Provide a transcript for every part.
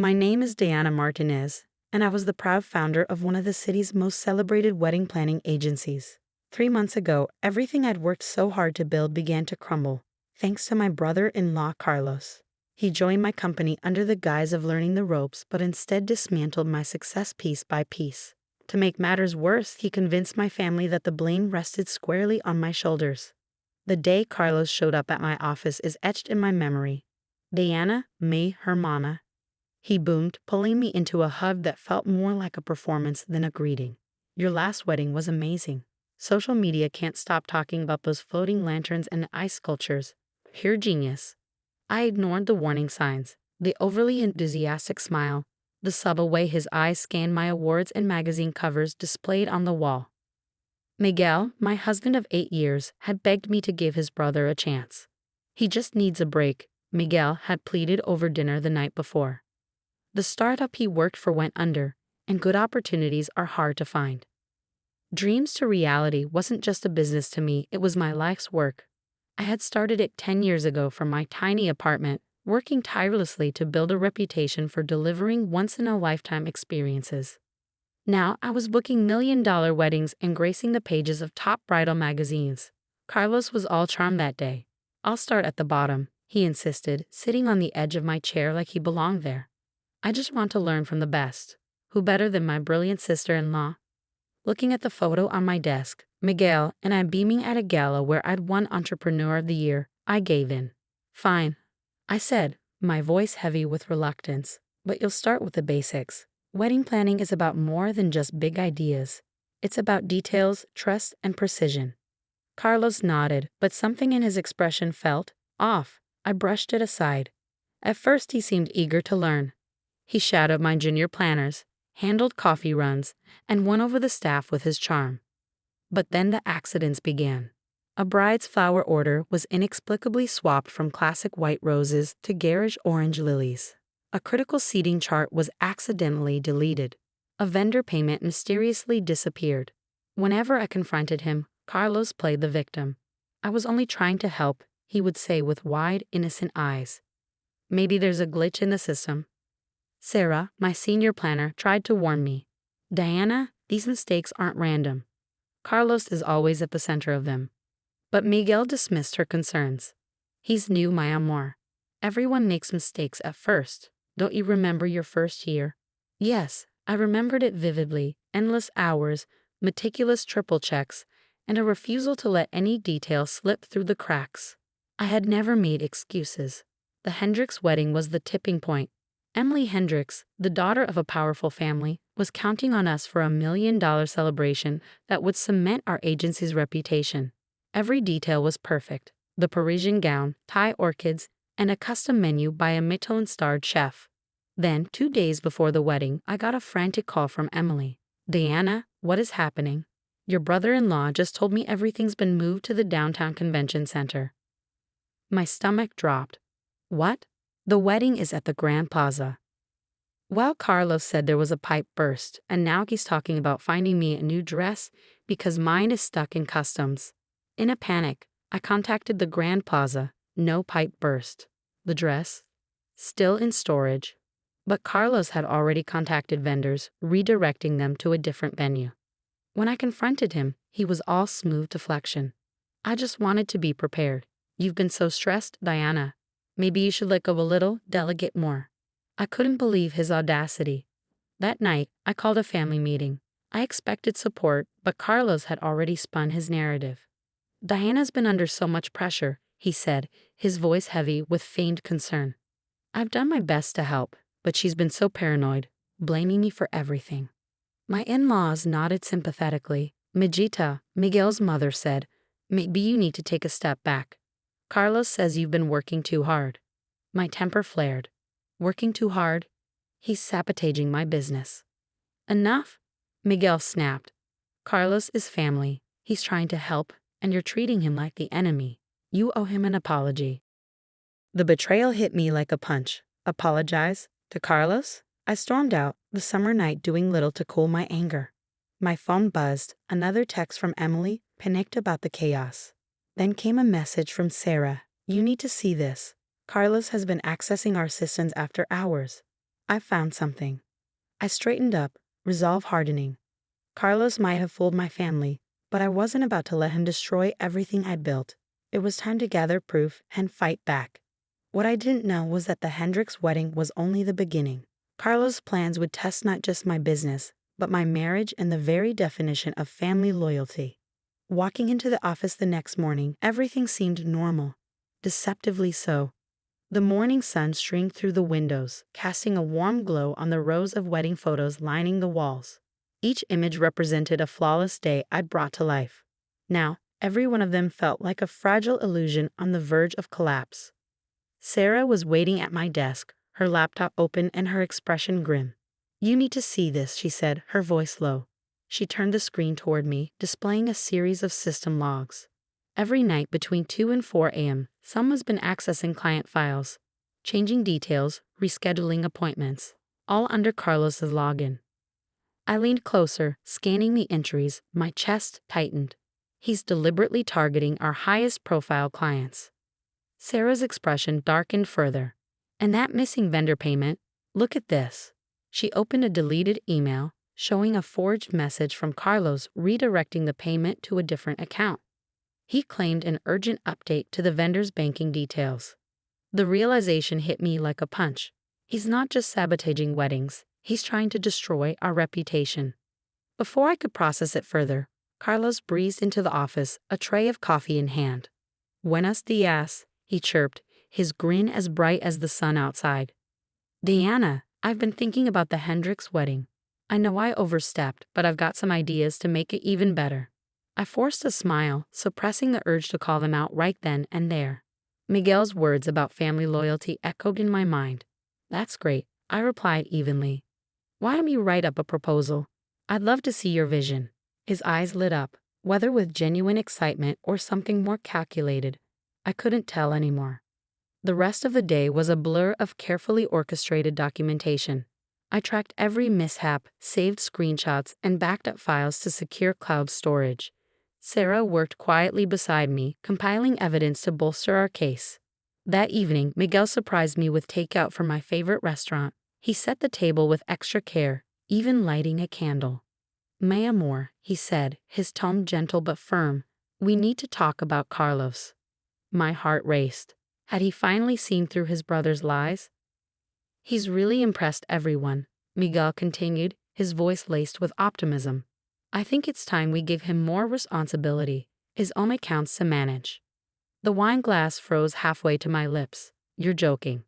My name is Diana Martinez, and I was the proud founder of one of the city's most celebrated wedding planning agencies. 3 months ago, everything I'd worked so hard to build began to crumble, thanks to my brother-in-law Carlos. He joined my company under the guise of learning the ropes, but instead dismantled my success piece by piece. To make matters worse, he convinced my family that the blame rested squarely on my shoulders. The day Carlos showed up at my office is etched in my memory. Diana, mi hermana. He boomed, pulling me into a hug that felt more like a performance than a greeting. Your last wedding was amazing. Social media can't stop talking about those floating lanterns and ice sculptures. Pure genius. I ignored the warning signs, the overly enthusiastic smile, the subtle way his eyes scanned my awards and magazine covers displayed on the wall. Miguel, my husband of 8 years, had begged me to give his brother a chance. He just needs a break, Miguel had pleaded over dinner the night before. The startup he worked for went under, and good opportunities are hard to find. Dreams to reality wasn't just a business to me, it was my life's work. I had started it 10 years ago from my tiny apartment, working tirelessly to build a reputation for delivering once-in-a-lifetime experiences. Now I was booking million-dollar weddings and gracing the pages of top bridal magazines. Carlos was all charm that day. I'll start at the bottom, he insisted, sitting on the edge of my chair like he belonged there. I just want to learn from the best. Who better than my brilliant sister-in-law? Looking at the photo on my desk, Miguel and I beaming at a gala where I'd won Entrepreneur of the Year, I gave in. Fine, I said, my voice heavy with reluctance, but you'll start with the basics. Wedding planning is about more than just big ideas. It's about details, trust, and precision. Carlos nodded, but something in his expression felt off. I brushed it aside. At first he seemed eager to learn. He shadowed my junior planners, handled coffee runs, and won over the staff with his charm. But then the accidents began. A bride's flower order was inexplicably swapped from classic white roses to garish orange lilies. A critical seating chart was accidentally deleted. A vendor payment mysteriously disappeared. Whenever I confronted him, Carlos played the victim. I was only trying to help, he would say with wide, innocent eyes. Maybe there's a glitch in the system. Sarah, my senior planner, tried to warn me. Diana, these mistakes aren't random. Carlos is always at the center of them. But Miguel dismissed her concerns. He's new, my amor. Everyone makes mistakes at first. Don't you remember your first year? Yes, I remembered it vividly. Endless hours, meticulous triple checks, and a refusal to let any detail slip through the cracks. I had never made excuses. The Hendricks wedding was the tipping point. Emily Hendricks, the daughter of a powerful family, was counting on us for $1 million celebration that would cement our agency's reputation. Every detail was perfect. The Parisian gown, Thai orchids, and a custom menu by a Michelin-starred chef. Then, 2 days before the wedding, I got a frantic call from Emily. Diana, what is happening? Your brother-in-law just told me everything's been moved to the downtown convention center. My stomach dropped. What? The wedding is at the Grand Plaza. Well, Carlos said there was a pipe burst, and now he's talking about finding me a new dress because mine is stuck in customs. In a panic, I contacted the Grand Plaza. No pipe burst. The dress? Still in storage. But Carlos had already contacted vendors, redirecting them to a different venue. When I confronted him, he was all smooth deflection. I just wanted to be prepared. You've been so stressed, Diana. Maybe you should let go a little, delegate more. I couldn't believe his audacity. That night, I called a family meeting. I expected support, but Carlos had already spun his narrative. Diana's been under so much pressure, he said, his voice heavy with feigned concern. I've done my best to help, but she's been so paranoid, blaming me for everything. My in-laws nodded sympathetically. Mijita, Miguel's mother, said, maybe you need to take a step back. Carlos says you've been working too hard. My temper flared. Working too hard? He's sabotaging my business. Enough? Miguel snapped. Carlos is family. He's trying to help, and you're treating him like the enemy. You owe him an apology. The betrayal hit me like a punch. Apologize? To Carlos? I stormed out, the summer night doing little to cool my anger. My phone buzzed, another text from Emily, panicked about the chaos. Then came a message from Sarah. You need to see this. Carlos has been accessing our systems after hours. I found something. I straightened up, resolve hardening. Carlos might have fooled my family, but I wasn't about to let him destroy everything I'd built. It was time to gather proof and fight back. What I didn't know was that the Hendricks wedding was only the beginning. Carlos' plans would test not just my business, but my marriage and the very definition of family loyalty. Walking into the office the next morning, everything seemed normal. Deceptively so. The morning sun streamed through the windows, casting a warm glow on the rows of wedding photos lining the walls. Each image represented a flawless day I'd brought to life. Now, every one of them felt like a fragile illusion on the verge of collapse. Sarah was waiting at my desk, her laptop open and her expression grim. "You need to see this," she said, her voice low. She turned the screen toward me, displaying a series of system logs. Every night between 2 and 4 a.m., someone's been accessing client files, changing details, rescheduling appointments, all under Carlos's login. I leaned closer, scanning the entries, my chest tightened. He's deliberately targeting our highest profile clients. Sarah's expression darkened further. "And that missing vendor payment? Look at this." She opened a deleted email, showing a forged message from Carlos redirecting the payment to a different account. He claimed an urgent update to the vendor's banking details. The realization hit me like a punch. He's not just sabotaging weddings, he's trying to destroy our reputation. Before I could process it further, Carlos breezed into the office, a tray of coffee in hand. "Buenos dias," he chirped, his grin as bright as the sun outside. "Diana, I've been thinking about the Hendricks wedding. I know I overstepped, but I've got some ideas to make it even better." I forced a smile, suppressing the urge to call them out right then and there. Miguel's words about family loyalty echoed in my mind. "That's great," I replied evenly. "Why don't you write up a proposal? I'd love to see your vision." His eyes lit up, whether with genuine excitement or something more calculated. I couldn't tell anymore. The rest of the day was a blur of carefully orchestrated documentation. I tracked every mishap, saved screenshots, and backed up files to secure cloud storage. Sarah worked quietly beside me, compiling evidence to bolster our case. That evening, Miguel surprised me with takeout from my favorite restaurant. He set the table with extra care, even lighting a candle. "Mi amor," he said, his tone gentle but firm, "we need to talk about Carlos." My heart raced. Had he finally seen through his brother's lies? "He's really impressed everyone," Miguel continued, his voice laced with optimism. "I think it's time we give him more responsibility, his own accounts to manage." The wine glass froze halfway to my lips. "You're joking."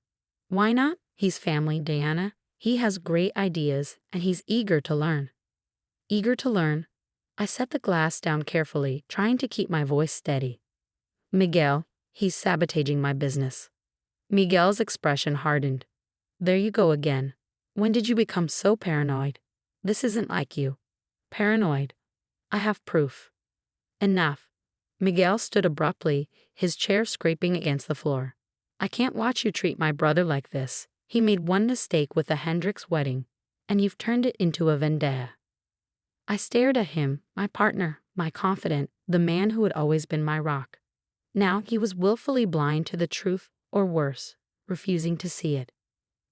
"Why not? He's family, Diana. He has great ideas, and he's eager to learn." Eager to learn? I set the glass down carefully, trying to keep my voice steady. "Miguel, he's sabotaging my business." Miguel's expression hardened. "There you go again. When did you become so paranoid? This isn't like you." "Paranoid? I have proof." "Enough." Miguel stood abruptly, his chair scraping against the floor. "I can't watch you treat my brother like this. He made one mistake with the Hendricks wedding, and you've turned it into a vendetta." I stared at him, my partner, my confidant, the man who had always been my rock. Now he was willfully blind to the truth, or worse, refusing to see it.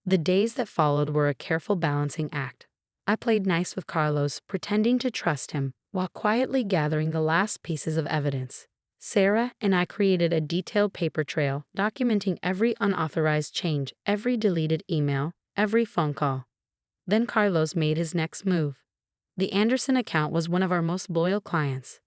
The days that followed were a careful balancing act. I played nice with Carlos, pretending to trust him, while quietly gathering the last pieces of evidence. Sarah and I created a detailed paper trail, documenting every unauthorized change, every deleted email, every phone call. Then Carlos made his next move. The Anderson account was one of our most loyal clients.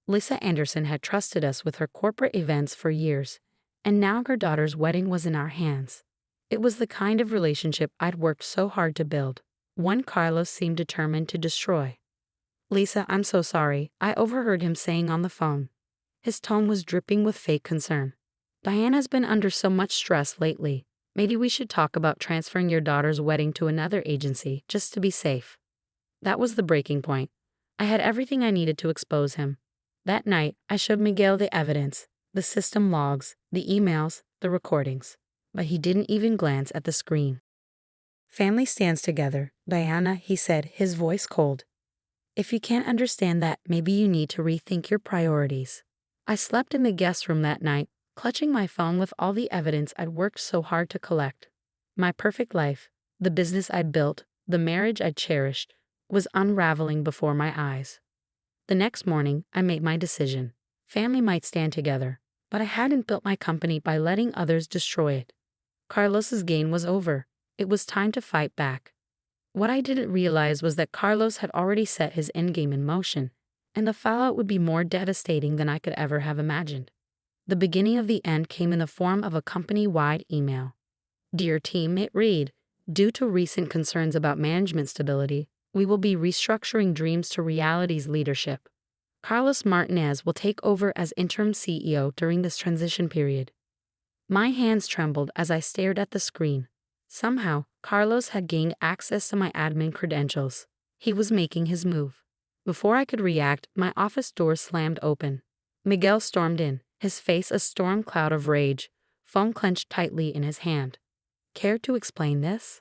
Lisa Anderson had trusted us with her corporate events for years, and now her daughter's wedding was in our hands. It was the kind of relationship I'd worked so hard to build, one Carlos seemed determined to destroy. "Lisa, I'm so sorry," I overheard him saying on the phone. His tone was dripping with fake concern. "Diana's been under so much stress lately. Maybe we should talk about transferring your daughter's wedding to another agency, just to be safe." That was the breaking point. I had everything I needed to expose him. That night, I showed Miguel the evidence, the system logs, the emails, the recordings. But he didn't even glance at the screen. "Family stands together, Diana," he said, his voice cold. "If you can't understand that, maybe you need to rethink your priorities." I slept in the guest room that night, clutching my phone with all the evidence I'd worked so hard to collect. My perfect life, The business I'd built, the marriage I'd cherished, was unraveling before my eyes. The next morning, I made my decision. Family might stand together, but I hadn't built my company by letting others destroy it. Carlos's gain was over. It was time to fight back. What I didn't realize was that Carlos had already set his endgame in motion, and the fallout would be more devastating than I could ever have imagined. The beginning of the end came in the form of a company-wide email. Dear team, it read, due to recent concerns about management stability, we will be restructuring Dreams to Reality's leadership. Carlos Martinez will take over as interim CEO during this transition period. My hands trembled as I stared at the screen. Somehow, Carlos had gained access to my admin credentials. He was making his move. Before I could react, my office door slammed open. Miguel stormed in, his face a storm cloud of rage, phone clenched tightly in his hand. Care to explain this?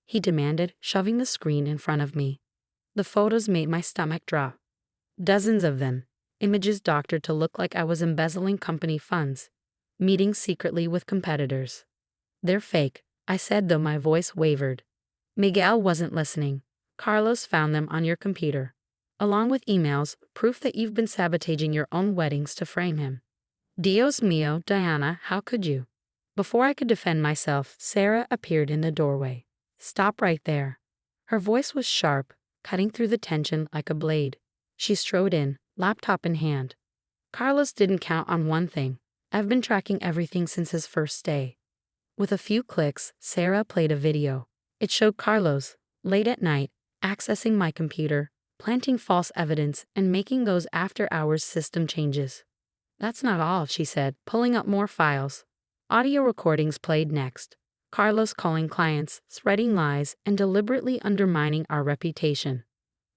He demanded, shoving the screen in front of me. The photos made my stomach drop. Dozens of them, images doctored to look like I was embezzling company funds, meeting secretly with competitors. They're fake, I said, though my voice wavered. Miguel wasn't listening. Carlos found them on your computer, along with emails, proof that you've been sabotaging your own weddings to frame him. Dios mío, Diana, how could you? Before I could defend myself, Sarah appeared in the doorway. Stop right there. Her voice was sharp, cutting through the tension like a blade. She strode in, laptop in hand. Carlos didn't count on one thing. I've been tracking everything since his first day. With a few clicks, Sarah played a video. It showed Carlos, late at night, accessing my computer, planting false evidence, and making those after-hours system changes. That's not all, she said, pulling up more files. Audio recordings played next. Carlos calling clients, spreading lies, and deliberately undermining our reputation.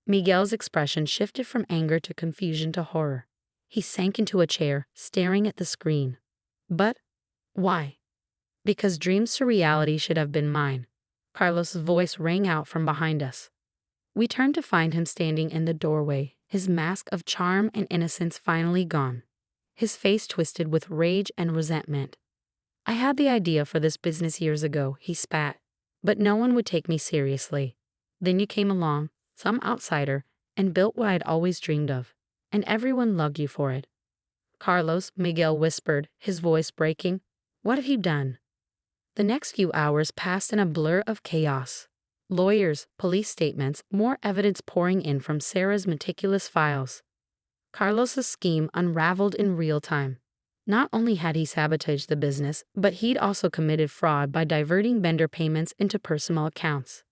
Miguel's expression shifted from anger to confusion to horror. He sank into a chair, staring at the screen. But why? Because Dreams to Reality should have been mine. Carlos's voice rang out from behind us. We turned to find him standing in the doorway, his mask of charm and innocence finally gone. His face twisted with rage and resentment. I had the idea for this business years ago, he spat, but no one would take me seriously. Then you came along, some outsider, and built what I'd always dreamed of, and everyone loved you for it. Carlos, Miguel whispered, his voice breaking. What have you done? The next few hours passed in a blur of chaos. Lawyers, police statements, more evidence pouring in from Sarah's meticulous files. Carlos's scheme unraveled in real time. Not only had he sabotaged the business, but he'd also committed fraud by diverting vendor payments into personal accounts.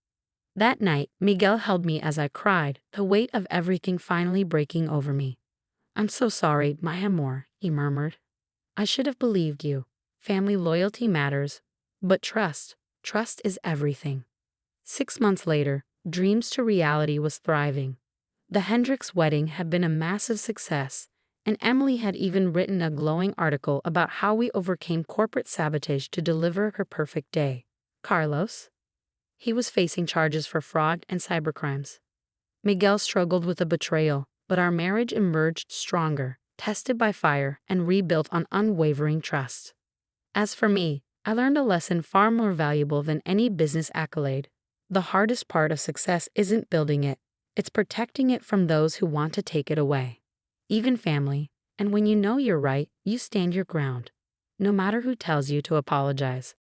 That night, Miguel held me as I cried, the weight of everything finally breaking over me. I'm so sorry, my amor, he murmured. I should have believed you. Family loyalty matters, but trust is everything. 6 months later, Dreams to Reality was thriving. The Hendricks wedding had been a massive success, and Emily had even written a glowing article about how we overcame corporate sabotage to deliver her perfect day. Carlos? He was facing charges for fraud and cybercrimes. Miguel struggled with a betrayal, but our marriage emerged stronger, tested by fire, and rebuilt on unwavering trust. As for me, I learned a lesson far more valuable than any business accolade. The hardest part of success isn't building it, it's protecting it from those who want to take it away. Even family, and when you know you're right, you stand your ground, no matter who tells you to apologize.